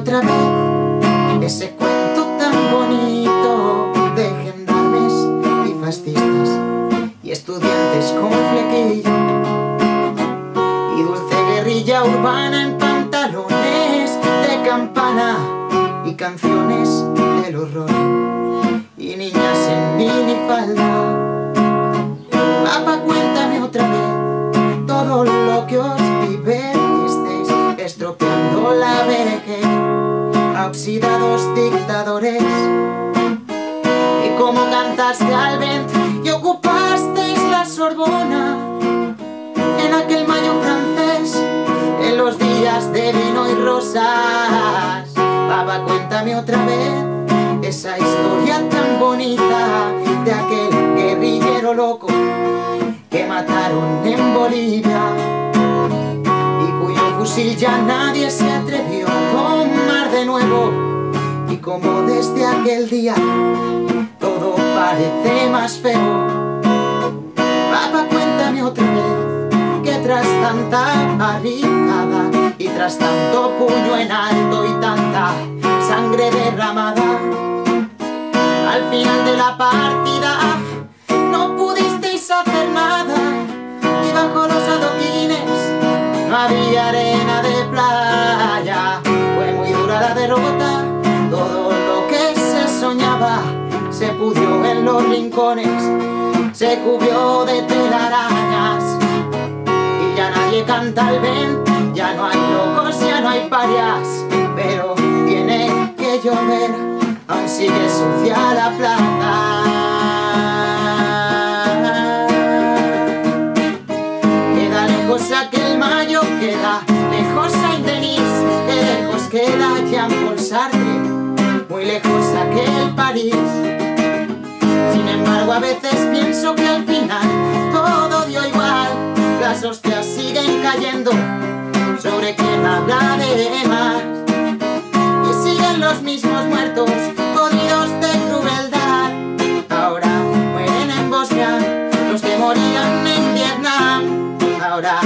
otra vez ese cuento tan bonito de gendarmes y fascistas y estudiantes con flequillo y dulce guerrilla urbana en pantalones de campana y canciones del horror y niñas en minifalda. Papá, cuéntame otra vez todo lo que os divertisteis estropeando la vejez a oxidados dictadores, y cómo cantaste al vent y ocupasteis la Sorbona en aquel mayo francés, en los días de vino y rosas. Papá, cuéntame otra vez esa historia tan bonita de aquel guerrillero loco que mataron en Bolivia y cuyo fusil ya nadie se atrevió a tomar de nuevo, y como desde aquel día todo parece más feo. Papá, cuéntame otra vez que tras tanta barricada y tras tanto puño en alto y tanta sangre derramada, al final de la partida no pudisteis hacer nada, y bajo los adoquines no había arena de playa. Fue muy dura la derrota, todo lo que se soñaba se pudrió en los rincones, se cubrió de telarañas, y ya nadie canta al vent, ya no hay locos, ya no hay parias, pero tiene que llover, aún sigue sucia la plaza. Queda lejos aquel mayo, queda lejos Saint-Denis, que lejos queda Jean-Paul Sartre, muy lejos aquel París. Sin embargo, a veces pienso que al final todo dio igual, las hostias siguen cayendo sobre quien habla de más, y siguen los mismos muertos podridos de crueldad. Ahora mueren en Bosnia los que morían en Vietnam, ahora